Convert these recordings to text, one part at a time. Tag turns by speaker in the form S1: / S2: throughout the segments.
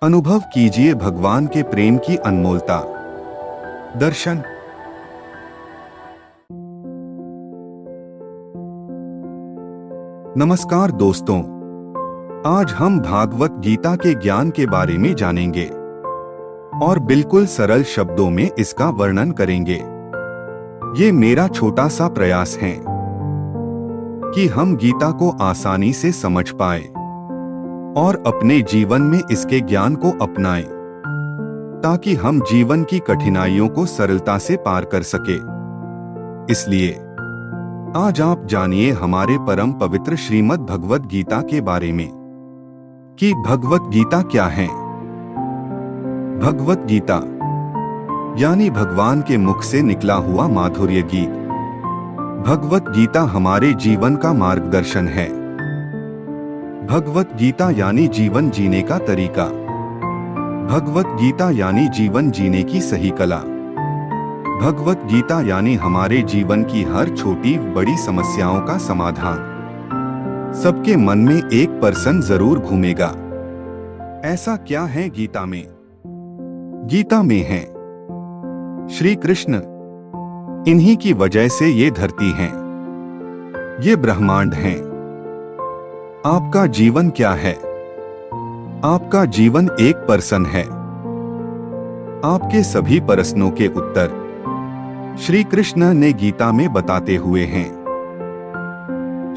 S1: अनुभव कीजिए भगवान के प्रेम की अनमोलता। दर्शन। नमस्कार दोस्तों, आज हम भागवत गीता के ज्ञान के बारे में जानेंगे और बिल्कुल सरल शब्दों में इसका वर्णन करेंगे। ये मेरा छोटा सा प्रयास है कि हम गीता को आसानी से समझ पाए और अपने जीवन में इसके ज्ञान को अपनाएं, ताकि हम जीवन की कठिनाइयों को सरलता से पार कर सके। इसलिए आज आप जानिए हमारे परम पवित्र श्रीमद् भगवत गीता के बारे में कि भगवत गीता क्या है। भगवत गीता यानी भगवान के मुख से निकला हुआ माधुर्य गीत। भगवत गीता हमारे जीवन का मार्गदर्शन है। भगवत गीता यानी जीवन जीने का तरीका। भगवत गीता यानी जीवन जीने की सही कला। भगवत गीता यानी हमारे जीवन की हर छोटी बड़ी समस्याओं का समाधान। सबके मन में एक पर्सन जरूर घूमेगा। ऐसा क्या है गीता में? गीता में है श्री कृष्ण। इन्हीं की वजह से ये धरती है, ये ब्रह्मांड है। आपका जीवन क्या है? आपका जीवन एक पर्सन है। आपके सभी प्रश्नों के उत्तर श्री कृष्ण ने गीता में बताते हुए हैं।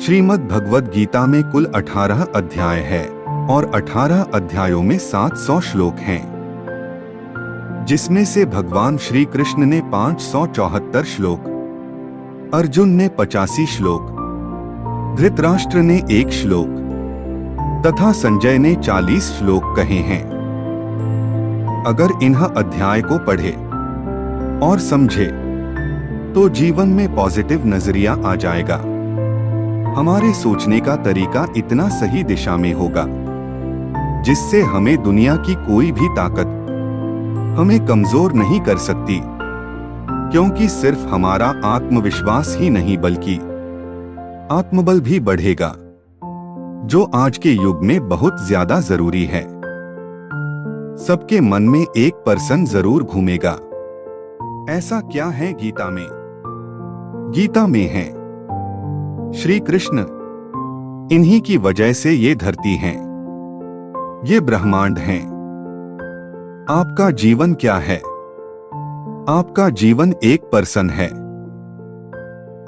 S1: श्रीमद् भगवद गीता में कुल 18 अध्याय है और 18 अध्यायों में 700 श्लोक हैं, जिसमें से भगवान श्री कृष्ण ने 574 श्लोक, अर्जुन ने 85 श्लोक, धृतराष्ट्र ने 1 श्लोक तथा संजय ने 40 श्लोक कहे हैं। अगर इन अध्याय को पढ़े और समझे तो जीवन में पॉजिटिव नजरिया आ जाएगा। हमारे सोचने का तरीका इतना सही दिशा में होगा जिससे हमें दुनिया की कोई भी ताकत हमें कमजोर नहीं कर सकती, क्योंकि सिर्फ हमारा आत्मविश्वास ही नहीं बल्कि आत्मबल भी बढ़ेगा, जो आज के युग में बहुत ज्यादा जरूरी है। सबके मन में एक पर्सन जरूर घूमेगा। ऐसा क्या है गीता में? गीता में है श्री कृष्ण। इन्हीं की वजह से ये धरती है, ये ब्रह्मांड है। आपका जीवन क्या है? आपका जीवन एक पर्सन है।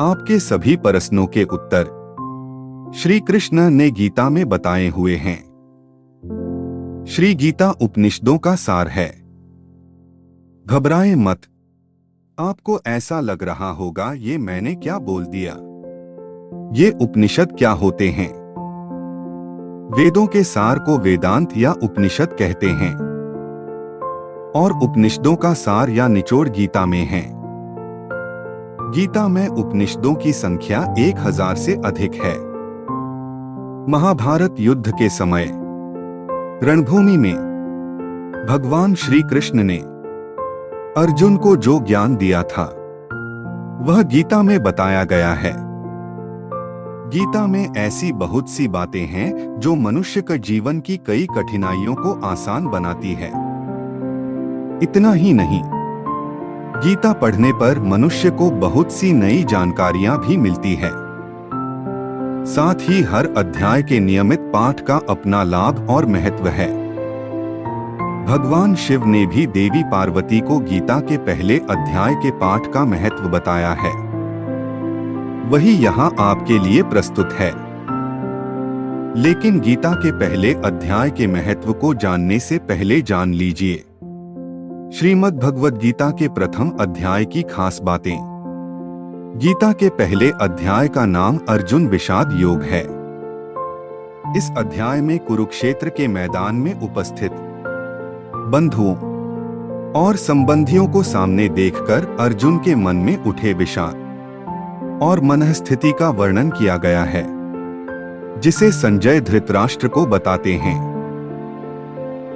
S1: आपके सभी प्रश्नों के उत्तर श्री कृष्ण ने गीता में बताए हुए हैं। श्री गीता उपनिषदों का सार है। घबराएं मत। आपको ऐसा लग रहा होगा ये मैंने क्या बोल दिया। ये उपनिषद क्या होते हैं? वेदों के सार को वेदांत या उपनिषद कहते हैं और उपनिषदों का सार या निचोड़ गीता में है। गीता में उपनिषदों की संख्या 1000 से अधिक है। महाभारत युद्ध के समय रणभूमि में भगवान श्री कृष्ण ने अर्जुन को जो ज्ञान दिया था वह गीता में बताया गया है। गीता में ऐसी बहुत सी बातें हैं जो मनुष्य के जीवन की कई कठिनाइयों को आसान बनाती है। इतना ही नहीं, गीता पढ़ने पर मनुष्य को बहुत सी नई जानकारियां भी मिलती है। साथ ही हर अध्याय के नियमित पाठ का अपना लाभ और महत्व है। भगवान शिव ने भी देवी पार्वती को गीता के पहले अध्याय के पाठ का महत्व बताया है। वही यहाँ आपके लिए प्रस्तुत है। लेकिन गीता के पहले अध्याय के महत्व को जानने से पहले जान लीजिए श्रीमद् भगवद गीता के प्रथम अध्याय की खास बातें। गीता के पहले अध्याय का नाम अर्जुन विषाद योग है। इस अध्याय में कुरुक्षेत्र के मैदान में उपस्थित बंधुओं और संबंधियों को सामने देखकर अर्जुन के मन में उठे विषाद और मनस्थिति का वर्णन किया गया है, जिसे संजय धृतराष्ट्र को बताते हैं।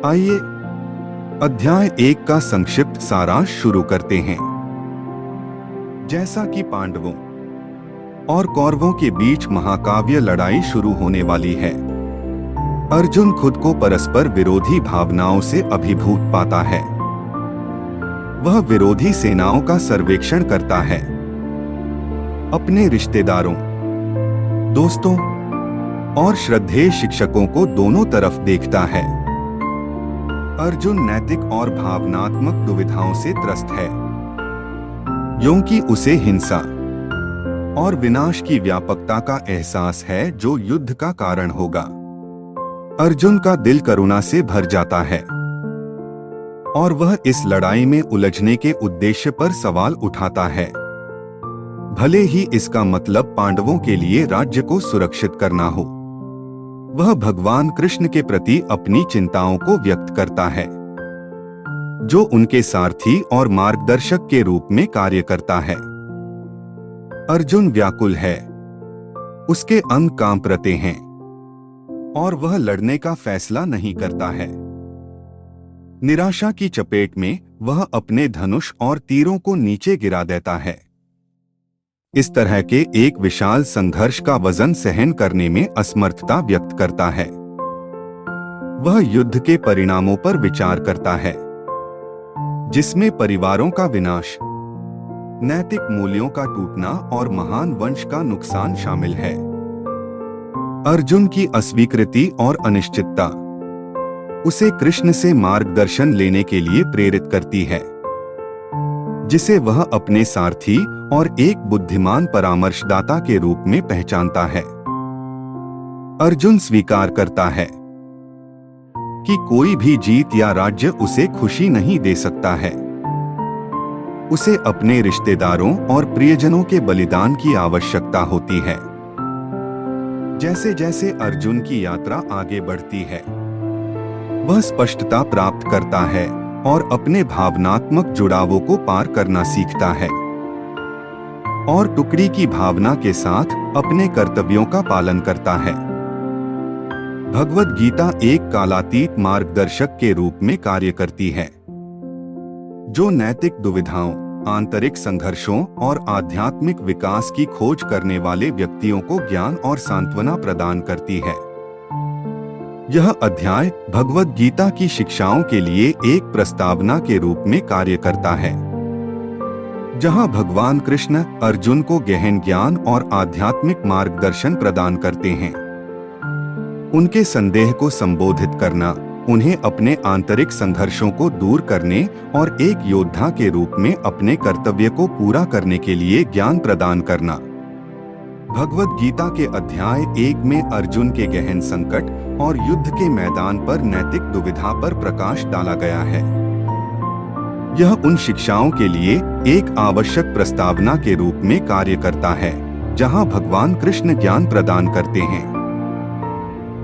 S1: आइए अध्याय 1 का संक्षिप्त सारांश शुरू करते हैं। जैसा कि पांडवों और कौरवों के बीच महाकाव्य लड़ाई शुरू होने वाली है, अर्जुन खुद को परस्पर विरोधी भावनाओं से अभिभूत पाता है। वह विरोधी सेनाओं का सर्वेक्षण करता है, अपने रिश्तेदारों, दोस्तों और श्रद्धेय शिक्षकों को दोनों तरफ देखता है। अर्जुन नैतिक और भावनात्मक दुविधाओं से त्रस्त है, क्योंकि उसे हिंसा और विनाश की व्यापकता का एहसास है जो युद्ध का कारण होगा। अर्जुन का दिल करुणा से भर जाता है और वह इस लड़ाई में उलझने के उद्देश्य पर सवाल उठाता है, भले ही इसका मतलब पांडवों के लिए राज्य को सुरक्षित करना हो। वह भगवान कृष्ण के प्रति अपनी चिंताओं को व्यक्त करता है, जो उनके सारथी और मार्गदर्शक के रूप में कार्य करता है। अर्जुन व्याकुल है, उसके अंग कांप रहे हैं और वह लड़ने का फैसला नहीं करता है। निराशा की चपेट में वह अपने धनुष और तीरों को नीचे गिरा देता है। इस तरह के एक विशाल संघर्ष का वजन सहन करने में असमर्थता व्यक्त करता है। वह युद्ध के परिणामों पर विचार करता है, जिसमें परिवारों का विनाश, नैतिक मूल्यों का टूटना और महान वंश का नुकसान शामिल है। अर्जुन की अस्वीकृति और अनिश्चितता उसे कृष्ण से मार्गदर्शन लेने के लिए प्रेरित करती है, जिसे वह अपने सारथी और एक बुद्धिमान परामर्शदाता के रूप में पहचानता है। अर्जुन स्वीकार करता है कि कोई भी जीत या राज्य उसे खुशी नहीं दे सकता है। उसे अपने रिश्तेदारों और प्रियजनों के बलिदान की आवश्यकता होती है। जैसे जैसे अर्जुन की यात्रा आगे बढ़ती है, वह स्पष्टता प्राप्त करता है और अपने भावनात्मक जुड़ावों को पार करना सीखता है और टुकड़ी की भावना के साथ अपने कर्तव्यों का पालन करता है। भगवद गीता एक कालातीत मार्गदर्शक के रूप में कार्य करती है, जो नैतिक दुविधाओं, आंतरिक संघर्षों और आध्यात्मिक विकास की खोज करने वाले व्यक्तियों को ज्ञान और सांत्वना प्रदान करती है। यह अध्याय भगवद गीता की शिक्षाओं के लिए एक प्रस्तावना के रूप में कार्य करता है, जहां भगवान कृष्ण अर्जुन को गहन ज्ञान और आध्यात्मिक मार्गदर्शन प्रदान करते हैं। उनके संदेह को संबोधित करना, उन्हें अपने आंतरिक संघर्षों को दूर करने और एक योद्धा के रूप में अपने कर्तव्य को पूरा करने के लिए ज्ञान प्रदान करना। भगवद गीता के अध्याय 1 में अर्जुन के गहन संकट और युद्ध के मैदान पर नैतिक दुविधा पर प्रकाश डाला गया है। यह उन शिक्षाओं के लिए एक आवश्यक प्रस्तावना के रूप में कार्य करता है, जहां भगवान कृष्ण ज्ञान प्रदान करते हैं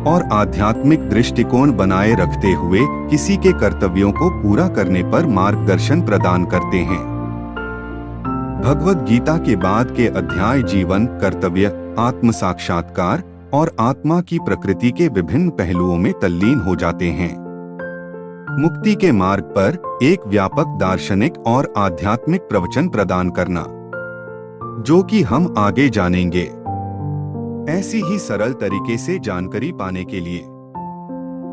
S1: और आध्यात्मिक दृष्टिकोण बनाए रखते हुए किसी के कर्तव्यों को पूरा करने पर मार्गदर्शन प्रदान करते हैं। भगवद गीता के बाद के अध्याय जीवन, कर्तव्य, आत्म साक्षात्कार और आत्मा की प्रकृति के विभिन्न पहलुओं में तल्लीन हो जाते हैं। मुक्ति के मार्ग पर एक व्यापक दार्शनिक और आध्यात्मिक प्रवचन प्रदान करना, जो कि हम आगे जानेंगे। ऐसी ही सरल तरीके से जानकारी पाने के लिए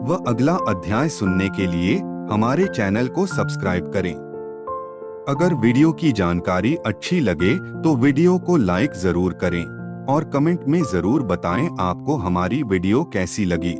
S1: व अगला अध्याय सुनने के लिए हमारे चैनल को सब्सक्राइब करें। अगर वीडियो की जानकारी अच्छी लगे तो वीडियो को लाइक जरूर करें और कमेंट में जरूर बताएं आपको हमारी वीडियो कैसी लगी।